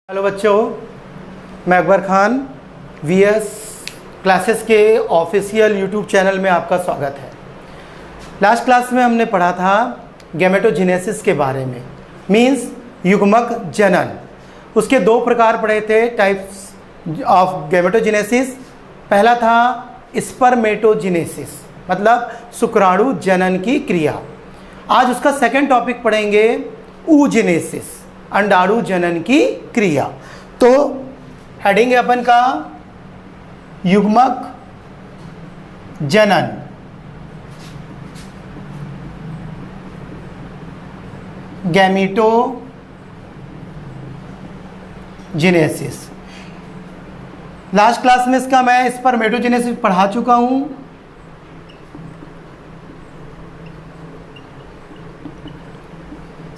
Hello बच्चों, मैं Akbar Khan VS classes के ऑफिशियल यूट्यूब चैनल में आपका स्वागत है। लास्ट क्लास में हमने पढ़ा था गैमेटोजेनेसिस के बारे में, मींस युग्मक जनन। उसके दो प्रकार पढ़े थे, टाइप्स ऑफ गैमेटोजेनेसिस। पहला था स्पर्मेटोजेनेसिस, मतलब शुक्राणु जनन की क्रिया। आज उसका सेकंड टॉपिक पढ़ेंगे oogenesis, अंडाणु जनन की क्रिया। तो हेडिंग है अपन का युग्मक जनन। गैमेटोजेनेसिस। लास्ट क्लास में इसका मैं स्पर्मेटोजेनेसिस पढ़ा चुका हूं।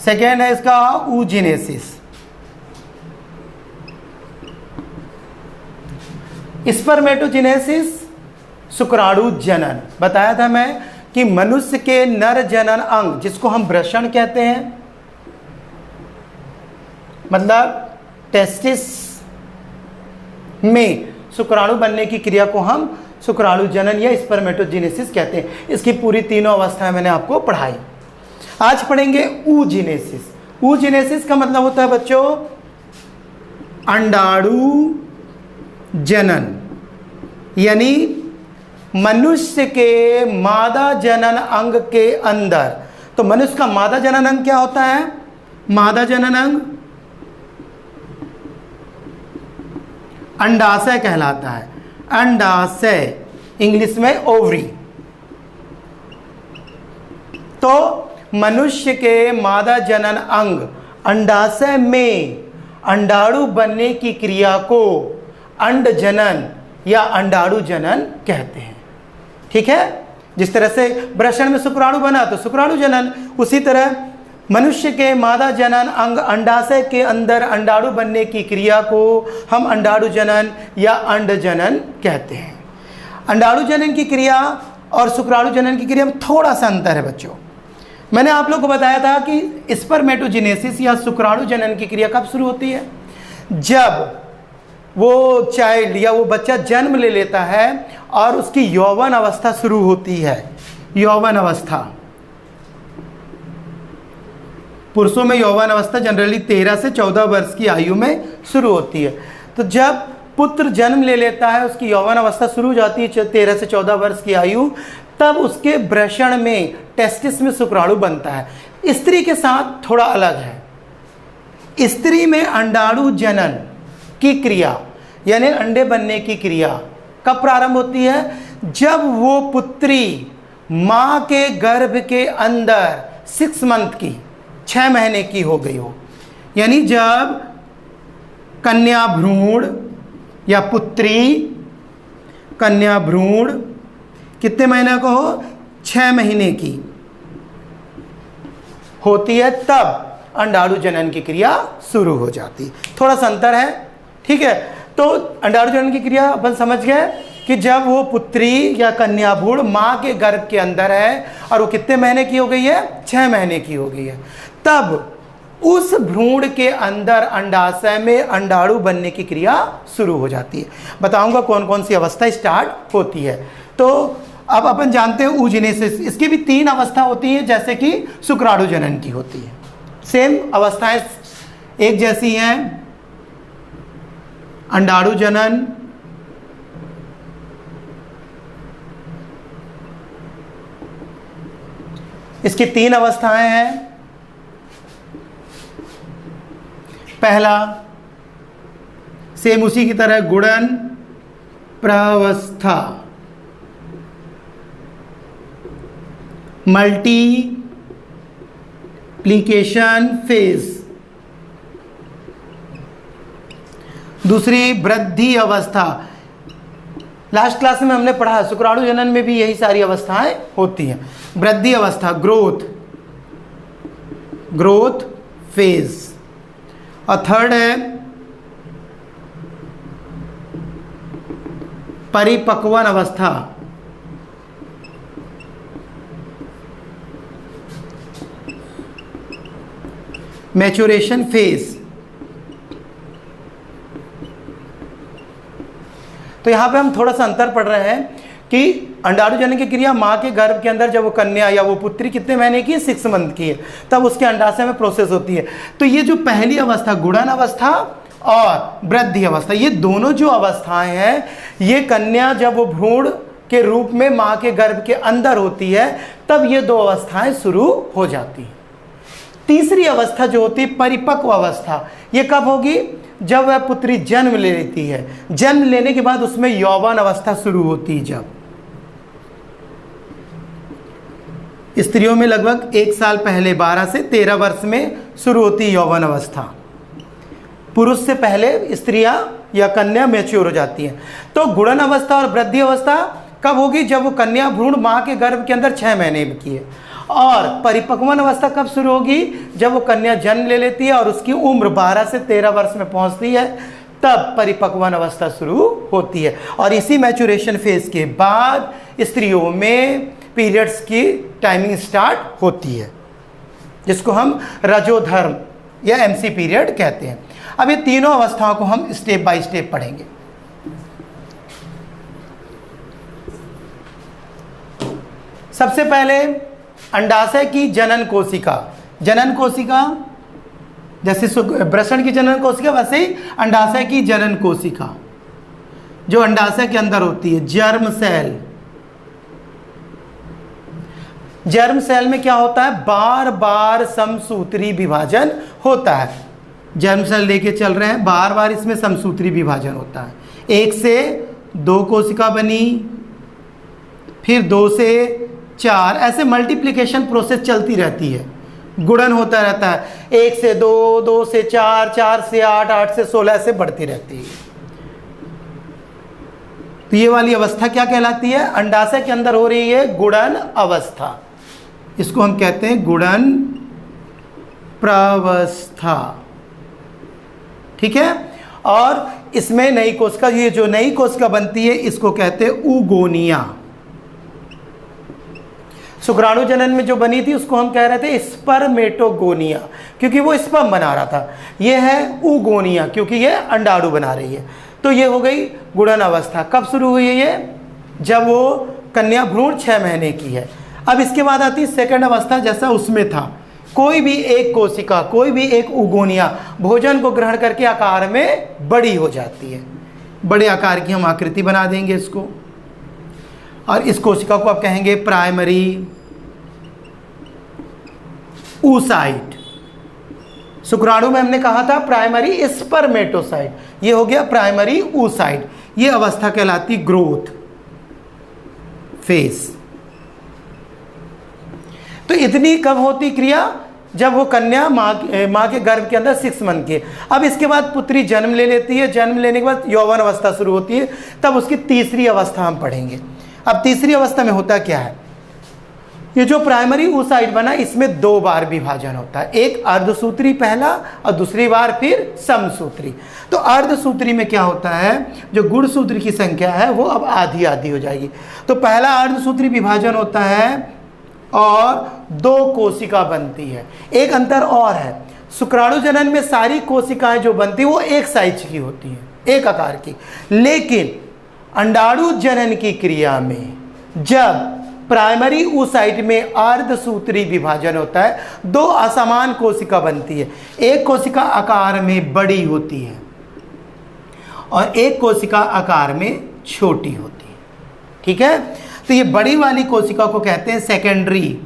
सेकेंड है इसका oogenesis। स्पर्मेटोजेनेसिस शुक्राणु जनन। बताया था मैं कि मनुष्य के नर जनन अंग, जिसको हम वृषण कहते हैं, मतलब टेस्टिस में शुक्राणु बनने की क्रिया को हम शुक्राणु जनन या स्पर्मेटोजेनेसिस कहते हैं। इसकी पूरी तीनों अवस्थाएं मैंने आपको पढ़ाई। आज पढ़ेंगे oogenesis। oogenesis का मतलब होता है बच्चों अंडाणु जनन, यानी मनुष्य के मादा जनन अंग के अंदर। तो मनुष्य का मादा जनन अंग क्या होता है? मादा जनन अंग अंडाशय कहलाता है। अंडाशय, इंग्लिश में ओवरी। तो मनुष्य के मादा जनन अंग अंडाशय में अंडाणु बनने की क्रिया को अंड जनन या अंडाणु जनन कहते हैं। ठीक है, जिस तरह से वृषण में शुक्राणु बना तो शुक्राणु जनन, उसी तरह मनुष्य के मादा जनन अंग अंडाशय के अंदर अंडाणु बनने की क्रिया को हम अंडाणु जनन या अंड जनन कहते हैं। अंडाणु जनन की क्रिया और शुक्राणु जनन की क्रिया में थोड़ा सा अंतर है बच्चों। मैंने आप लोग को बताया था कि स्पर्मेटोजेनेसिस या शुक्राणु जनन की क्रिया कब शुरू होती है? जब वो चाइल्ड या वो बच्चा जन्म ले लेता है और उसकी यौवन अवस्था शुरू होती है। यौवन अवस्था, पुरुषों में यौवन अवस्था जनरली 13 से 14 वर्ष की आयु में शुरू होती है। तो जब पुत्र जन्म ले लेता है, उसकी यौवन अवस्था शुरू हो जाती है 13 से 14 वर्ष की आयु, तब उसके वृषण में, टेस्टिस में शुक्राणु बनता है। स्त्री के साथ थोड़ा अलग है। स्त्री में अंडाणु जनन की क्रिया यानी अंडे बनने की क्रिया कब प्रारंभ होती है? जब वो पुत्री मां के गर्भ के अंदर 6 मंथ की, 6 महीने की हो गई हो। यानी जब कन्या भ्रूण या पुत्री कन्या भ्रूण कितने महीने को हो? 6 महीने की होती है, तब अंडाणु जनन की क्रिया शुरू हो जाती। थोड़ा सा अंतर है, ठीक है। तो अंडाणु जनन की क्रिया अपन समझ गए कि जब वो पुत्री या कन्या भ्रूण मां के गर्भ के अंदर है और वो कितने महीने की हो गई है? 6 महीने की हो गई है, तब उस भ्रूण के अंदर अंडाशय में अंडाणु बनने की क्रिया शुरू हो जाती है। बताऊंगा कौन कौन सी अवस्था स्टार्ट होती है। तो अब अपन जानते हैं oogenesis। इसकी भी 3 अवस्था होती है, जैसे कि शुक्राणु जनन की होती है। सेम अवस्थाएं एक जैसी हैं। अंडाणु जनन, इसकी 3 अवस्थाएं हैं। पहला सेम उसी की तरह गुणन प्रावस्था, मल्टीप्लिकेशन फेज। दूसरी वृद्धि अवस्था। लास्ट क्लास में हमने पढ़ा शुक्राणु जनन में भी यही सारी अवस्थाएं होती हैं। वृद्धि अवस्था, ग्रोथ फेज। और थर्ड है परिपक्वन अवस्था। Maturation phase. तो यहाँ पे हम थोड़ा सा अंतर पढ़ रहे हैं कि अंडाणु जनन की क्रिया माँ के गर्भ के अंदर जब वो कन्या या वो पुत्री कितने महीने की है, 6 मंथ की है, तब उसके अंडाशय में प्रोसेस होती है। तो ये जो पहली अवस्था गुणन अवस्था और वृद्धि अवस्था, ये दोनों जो अवस्थाएं हैं, ये कन्या जब वो भ्रूण के रूप में माँ के गर्भ के अंदर होती है, तब ये 2 अवस्थाएं शुरू हो जाती हैं। तीसरी अवस्था जो होती है परिपक्व अवस्था, ये कब होगी? जब वह पुत्री जन्म ले लेती है। जन्म लेने के बाद उसमें यौवन अवस्था शुरू होती है। जब स्त्रियों में लगभग 1 साल पहले 12 से 13 वर्ष में शुरू होती है यौवन अवस्था। पुरुष से पहले स्त्रियां या कन्या मैच्योर हो जाती हैं। तो गुणन अवस्था और वृद्धि अवस्था कब होगी? जब वो कन्या भ्रूण माँ के गर्भ के अंदर 6 महीने की है। और परिपक्वन अवस्था कब शुरू होगी? जब वो कन्या जन्म ले लेती है और उसकी उम्र 12 से 13 वर्ष में पहुंचती है, तब परिपक्वन अवस्था शुरू होती है। और इसी मैच्योरेशन फेज के बाद स्त्रियों में पीरियड्स की टाइमिंग स्टार्ट होती है, जिसको हम रजोधर्म या एमसी पीरियड कहते हैं। अब ये तीनों अवस्थाओं को हम स्टेप बाय स्टेप पढ़ेंगे। सबसे पहले अंडाशय की जनन कोशिका। जनन कोशिका जैसे वृषण की जनन कोशिका, वैसे ही अंडाशय की जनन कोशिका जो अंडाशय के अंदर होती है, जर्म सेल। जर्म सेल में क्या होता है? बार बार समसूत्री विभाजन होता है। जर्म सेल लेके चल रहे हैं, बार बार इसमें समसूत्री विभाजन होता है। 1 से 2 कोशिका बनी, फिर 2 से 4, ऐसे मल्टीप्लिकेशन प्रोसेस चलती रहती है, गुणन होता रहता है। 1 से 2, 2 से 4, 4 से 8, 8 से 16 ऐसे बढ़ती रहती है। तो ये वाली अवस्था क्या कहलाती है? अंडाशय के अंदर हो रही है गुणन अवस्था। इसको हम कहते हैं गुणन प्रावस्था। ठीक है। और इसमें नई कोशिका, ये जो नई कोशिका बनती है इसको कहते हैं उगोनिया। शुक्राणु जनन में जो बनी थी उसको हम कह रहे थे स्पर्मेटोगोनिया, क्योंकि वो स्पर्म बना रहा था। ये है उगोनिया, क्योंकि ये अंडाणु बना रही है। तो ये हो गई गुणन अवस्था। कब शुरू हुई है ये? जब वो कन्या भ्रूण 6 महीने की है। अब इसके बाद आती है सेकंड अवस्था, जैसा उसमें था। कोई भी एक कोशिका, कोई भी एक उगोनिया भोजन को ग्रहण करके आकार में बड़ी हो जाती है। बड़े आकार की हम आकृति बना देंगे इसको, और इस कोशिका को आप कहेंगे प्राइमरी oocyte। शुक्राणु में हमने कहा था प्राइमरी स्पर्मेटोसाइट, ये हो गया प्राइमरी oocyte। ये अवस्था कहलाती ग्रोथ फेज। तो इतनी कब होती क्रिया? जब वो कन्या माँ के गर्भ के अंदर 6 मंथ की। अब इसके बाद पुत्री जन्म ले लेती है। जन्म लेने के बाद यौवन अवस्था शुरू होती है, तब उसकी तीसरी अवस्था हम पढ़ेंगे। अब तीसरी अवस्था में होता क्या है? ये जो प्राइमरी oocyte बना, इसमें 2 बार विभाजन होता है। एक अर्धसूत्री पहला और दूसरी बार फिर समसूत्री। तो अर्धसूत्री में क्या होता है? जो गुणसूत्र की संख्या है वो अब आधी आधी हो जाएगी। तो पहला अर्धसूत्री विभाजन होता है और 2 कोशिका बनती है। एक अंतर और है, शुक्राणु जनन में सारी कोशिकाएं जो बनती है वो एक साइज की होती हैं, एक आकार की। लेकिन अंडाणु जनन की क्रिया में जब प्राइमरी oocyte में अर्धसूत्री विभाजन होता है, 2 असमान कोशिका बनती है। एक कोशिका आकार में बड़ी होती है और एक कोशिका आकार में छोटी होती है। ठीक है। तो ये बड़ी वाली कोशिका को कहते हैं सेकेंडरी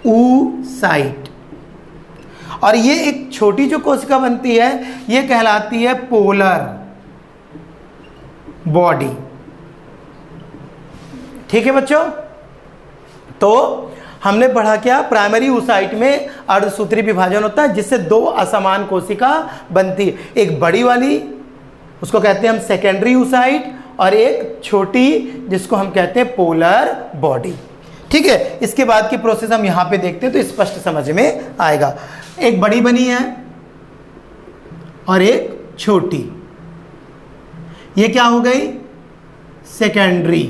oocyte, और ये एक छोटी जो कोशिका बनती है ये कहलाती है पोलर बॉडी। ठीक है बच्चों। तो हमने पढ़ा क्या? प्राइमरी oocyte में अर्धसूत्री विभाजन होता है जिससे 2 असमान कोशिका बनती है। एक बड़ी वाली उसको कहते हैं हम सेकेंडरी oocyte, और एक छोटी जिसको हम कहते हैं पोलर बॉडी। ठीक है। इसके बाद की प्रोसेस हम यहां पे देखते हैं तो स्पष्ट समझ में आएगा। एक बड़ी बनी है और एक छोटी, ये क्या हो गई? Secondary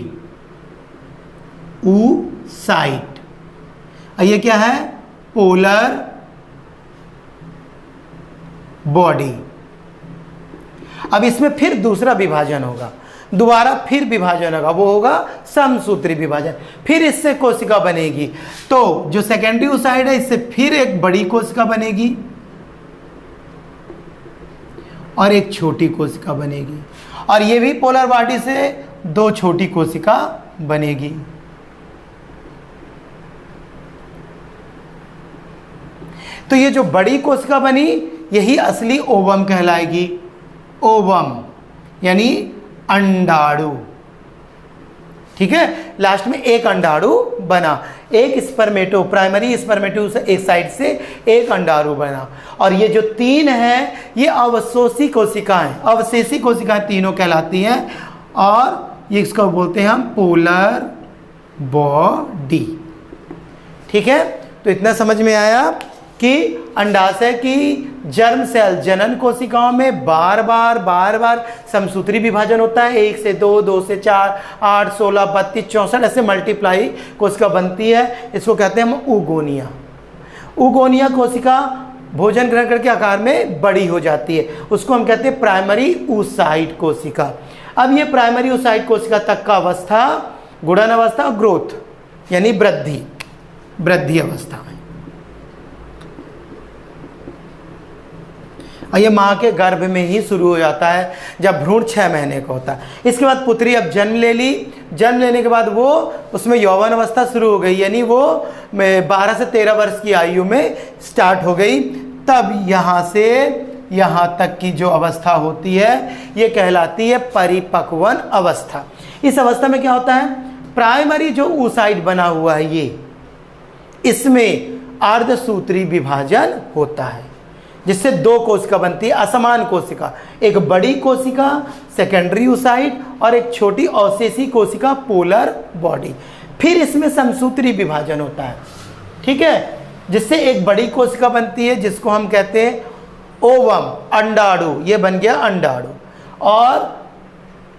oocyte। ये क्या है? Polar body. अब इसमें फिर दूसरा विभाजन होगा, दोबारा फिर विभाजन होगा, वो होगा समसूत्री विभाजन, फिर इससे कोशिका बनेगी। तो जो सेकेंडरी oocyte है इससे फिर एक बड़ी कोशिका बनेगी और एक छोटी कोशिका बनेगी, और ये भी पोलर बॉडी से दो छोटी कोशिका बनेगी। तो ये जो बड़ी कोशिका बनी यही असली ओवम कहलाएगी। ओवम यानी अंडाणु, ठीक है। लास्ट में एक अंडाणु बना, एक स्पर्मेटो, प्राइमरी स्पर्मेटो से एक साइड से एक अंडाणु बना। और ये जो तीन है ये अवशोषी कोशिकाएं, अवशेषी कोशिकाएं तीनों कहलाती हैं, और ये इसको बोलते हैं हम पोलर बॉडी, ठीक है। तो इतना समझ में आया कि अंडाशय की जर्म सेल जनन कोशिकाओं में बार बार समसूत्री विभाजन होता है। 1 से 2, 2 से 4, 8, 16, 32, 64 ऐसे मल्टीप्लाई कोशिका बनती है। इसको कहते हैं हम उगोनिया। उगोनिया कोशिका भोजन ग्रहण करके आकार में बड़ी हो जाती है, उसको हम कहते हैं प्राइमरी oocyte कोशिका। अब ये प्राइमरी oocyte कोशिका तक का अवस्था गुणन अवस्था और ग्रोथ यानी वृद्धि अवस्था में, और ये माँ के गर्भ में ही शुरू हो जाता है जब भ्रूण 6 महीने का होता है। इसके बाद पुत्री अब जन्म ले ली, जन्म लेने के बाद वो उसमें यौवन अवस्था शुरू हो गई, यानी वो 12 से 13 वर्ष की आयु में स्टार्ट हो गई। तब यहाँ से यहाँ तक की जो अवस्था होती है ये कहलाती है परिपक्वन अवस्था। इस अवस्था में क्या होता है, प्राइमरी जो oocyte बना हुआ है ये, इसमें अर्धसूत्री विभाजन होता है जिससे दो कोशिका बनती है, असमान कोशिका, एक बड़ी कोशिका सेकेंडरी oocyte और एक छोटी अवशेषी कोशिका पोलर बॉडी। फिर इसमें समसूत्री विभाजन होता है, ठीक है, जिससे एक बड़ी कोशिका बनती है जिसको हम कहते हैं ओवम, अंडाणु, ये बन गया अंडाणु, और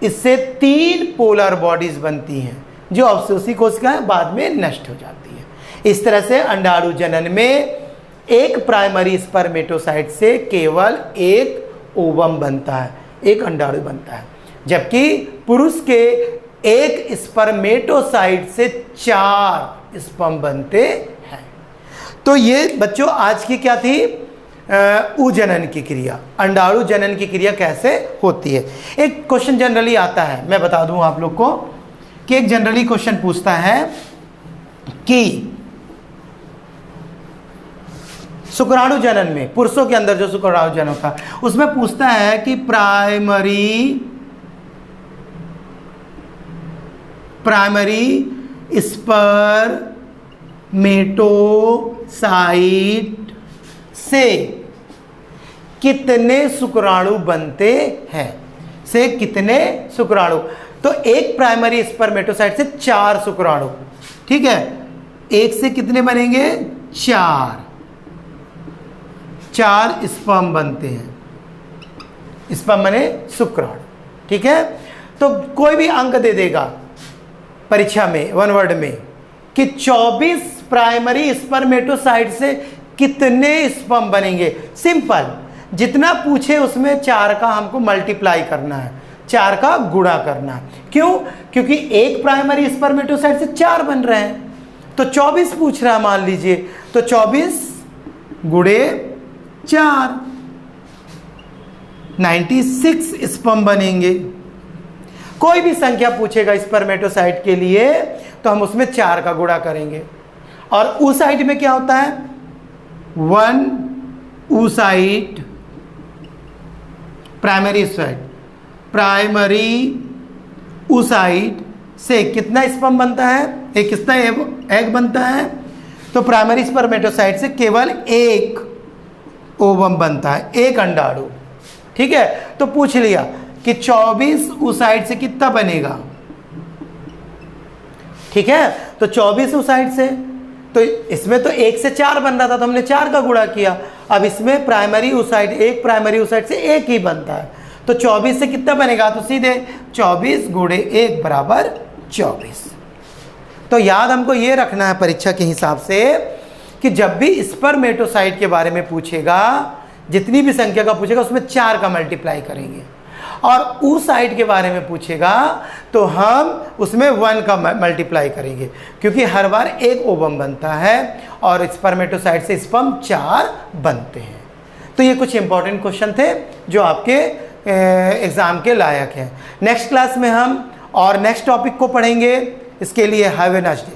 इससे 3 पोलर बॉडीज बनती हैं जो अवशेषी कोशिकाएं बाद में नष्ट हो जाती है। इस तरह से अंडाणु जनन में एक प्राइमरी स्पर्मेटोसाइट से केवल एक ओवम बनता है, एक अंडाणु बनता है, जबकि पुरुष के एक स्पर्मेटोसाइट से 4 स्पर्म बनते हैं। तो ये बच्चों आज की क्या थी, उजनन की क्रिया, अंडाणु जनन की क्रिया कैसे होती है। एक क्वेश्चन जनरली आता है, मैं बता दूं आप लोग को कि एक जनरली क्वेश्चन पूछता है कि शुक्राणु जनन में, पुरुषों के अंदर जो शुक्राणु जनन होता है उसमें पूछता है कि प्राइमरी स्पर्मेटोसाइट से कितने शुक्राणु बनते हैं, से कितने शुक्राणु। तो एक प्राइमरी स्पर्मेटोसाइट से 4 शुक्राणु, ठीक है, एक से कितने बनेंगे, 4 स्पर्म बनते हैं। स्पर्म माने शुक्राणु, ठीक है। तो कोई भी अंक दे देगा परीक्षा में 1 वर्ड में कि 24 प्राइमरी स्पर्मेटोसाइट से कितने स्पर्म बनेंगे। सिंपल, जितना पूछे उसमें 4 का हमको मल्टीप्लाई करना है, 4 का गुणा करना है। क्यों, क्योंकि एक प्राइमरी स्पर्मेटोसाइट से 4 बन रहे हैं, तो 24 पूछ रहा है मान लीजिए, तो 24 गुणे 4 96 स्पर्म बनेंगे। कोई भी संख्या पूछेगा स्पर्मेटोसाइट के लिए तो हम उसमें 4 का गुणा करेंगे। और oocyte में क्या होता है, 1 oocyte, प्राइमरी oocyte से कितना स्पर्म बनता है, एक कितना एग बनता है। तो प्राइमरी स्पर्मेटोसाइट से केवल एक ओवम बनता है, एक अंडाणु, ठीक है। तो पूछ लिया कि 24 oocyte से कितना बनेगा, ठीक है। तो 24 oocyte से, तो इसमें तो 1 से 4 बन रहा था तो हमने 4 का गुणा किया। अब इसमें प्राइमरी oocyte, एक प्राइमरी oocyte से एक ही बनता है, तो 24 से कितना बनेगा, तो सीधे 24 गुणे 1 बराबर 24। तो याद हमको ये रखना है परीक्षा के हिसाब से कि जब भी स्पर्मेटोसाइट के बारे में पूछेगा, जितनी भी संख्या का पूछेगा उसमें 4 का मल्टीप्लाई करेंगे। और oocyte के बारे में पूछेगा तो हम उसमें 1 का मल्टीप्लाई करेंगे, क्योंकि हर बार एक ओवम बनता है और स्पर्मेटोसाइट से स्पर्म 4 बनते हैं। तो ये कुछ इंपॉर्टेंट क्वेश्चन थे जो आपके एग्ज़ाम के लायक हैं। नेक्स्ट क्लास में हम और नेक्स्ट टॉपिक को पढ़ेंगे। इसके लिए हैव ए नाइस डे।